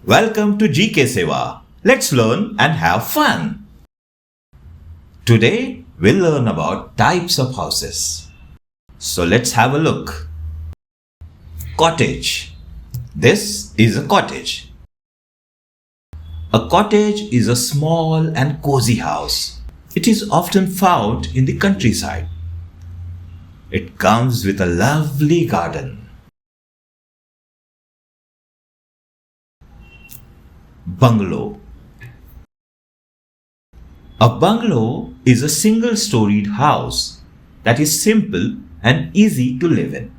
Welcome to GK Seva. Let's learn and have fun. Today we'll learn about types of houses. So let's have a look. Cottage. This is a cottage. A cottage is a small and cozy house. It is often found in the countryside. It comes with a lovely garden. Bungalow. A bungalow is a single-storied house that is simple and easy to live in.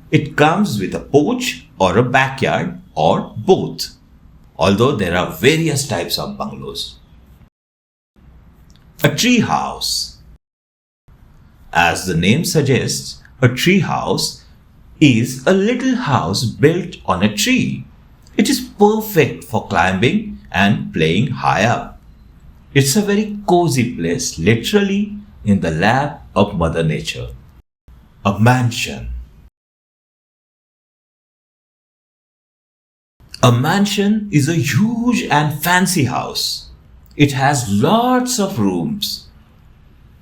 It comes with a porch or a backyard or both, although there are various types of bungalows. A tree house. As the name suggests, a tree house is a little house built on a tree. It is perfect for climbing and playing high up. It's a very cozy place, literally in the lap of Mother Nature. A mansion. A mansion is a huge and fancy house. It has lots of rooms.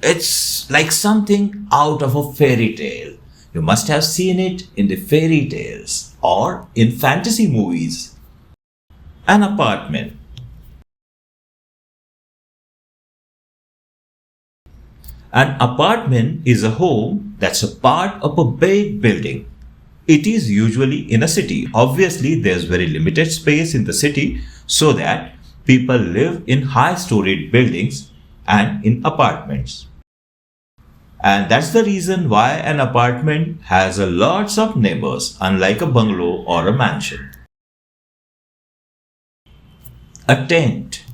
It's like something out of a fairy tale. You must have seen it in the fairy tales or in fantasy movies. An apartment. An apartment is a home that's a part of a big building. It is usually in a city. Obviously, there's very limited space in the city, so that people live in high-storied buildings and in apartments. And that's the reason why an apartment has a lots of neighbors, unlike a bungalow or a mansion. A tent.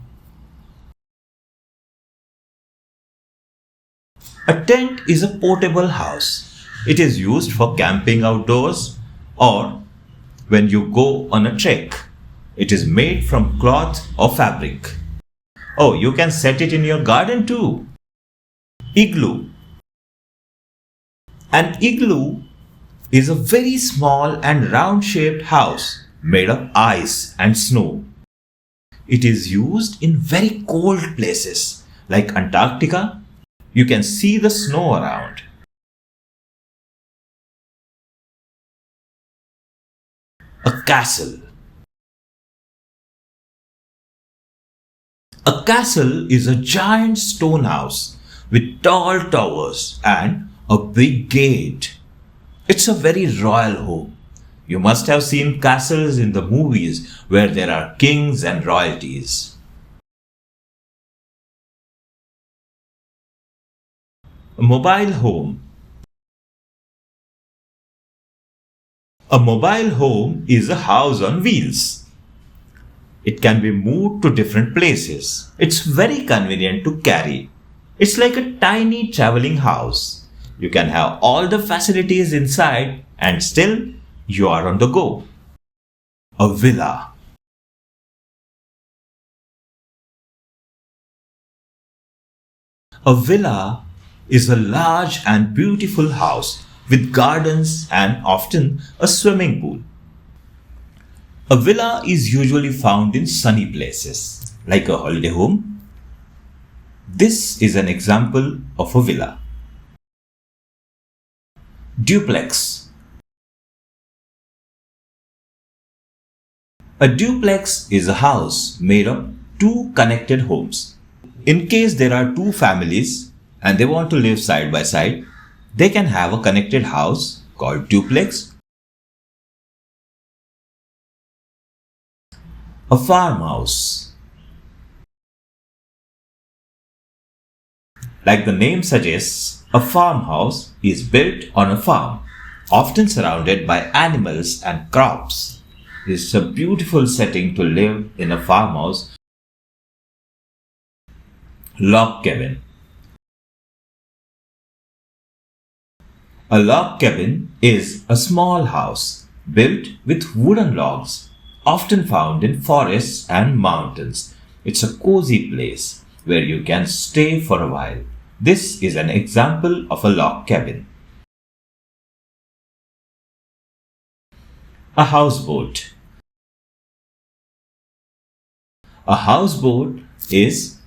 A tent is a portable house. It is used for camping outdoors or when you go on a trek. It is made from cloth or fabric. Oh, you can set it in your garden too. Igloo. An igloo is a very small and round-shaped house made of ice and snow. It is used in very cold places like Antarctica. You can see the snow around. A castle. A castle is a giant stone house with tall towers and a big gate. It's a very royal home. You must have seen castles in the movies where there are kings and royalties. A mobile home. A mobile home is a house on wheels. It can be moved to different places. It's very convenient to carry. It's like a tiny traveling house. You can have all the facilities inside and still you are on the go. A villa. A villa is a large and beautiful house with gardens and often a swimming pool. A villa is usually found in sunny places, like a holiday home. This is an example of a villa. Duplex. A duplex is a house made of two connected homes. In case there are two families and they want to live side by side, they can have a connected house called duplex. A farmhouse. Like the name suggests, a farmhouse is built on a farm, often surrounded by animals and crops. It's a beautiful setting to live in a farmhouse. Log cabin. A log cabin is a small house built with wooden logs, often found in forests and mountains. It's a cozy place where you can stay for a while. This is an example of a log cabin. A houseboat. A houseboat is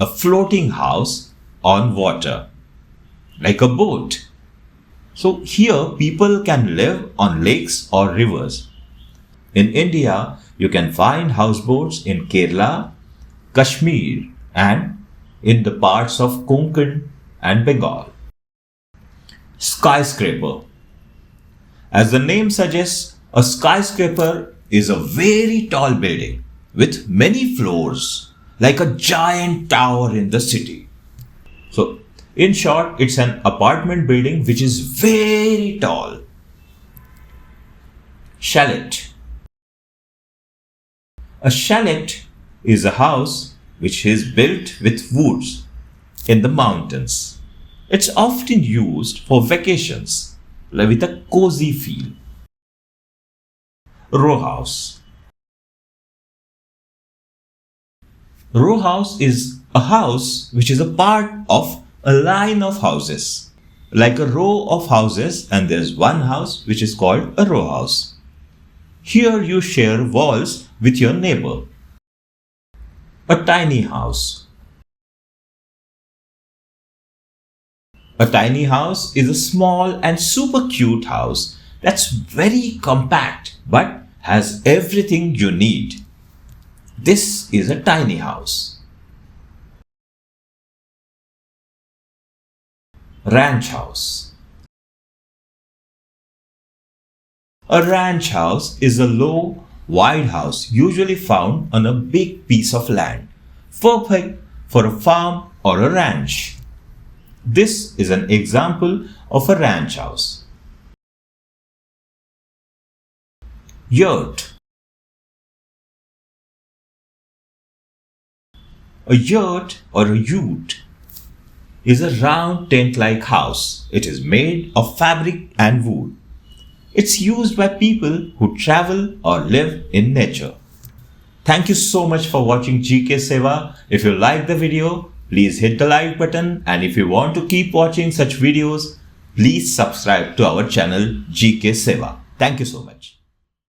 a floating house on water, like a boat. So here people can live on lakes or rivers. In India, you can find houseboats in Kerala, Kashmir, and in the parts of Konkan and Bengal. Skyscraper. As the name suggests, a skyscraper is a very tall building with many floors, like a giant tower in the city. So, in short, it's an apartment building which is very tall. Chalet. A chalet is a house which is built with woods in the mountains. It's often used for vacations with a cozy feel. Row house. Row house is a house which is a part of a line of houses, like a row of houses, and there's one house which is called a row house. Here you share walls with your neighbor. A tiny house. A tiny house is a small and super cute house that's very compact but has everything you need. This is a tiny house. Ranch house. A ranch house is a low, wide house usually found on a big piece of land, perfect for a farm or a ranch. This is an example of a ranch house. Yurt. A yurt or a ute is a round tent-like house. It is made of fabric and wood. It's used by people who travel or live in nature. Thank you so much for watching GK Seva. If you like the video, please hit the like button, and if you want to keep watching such videos, please subscribe to our channel GK Seva. Thank you so much.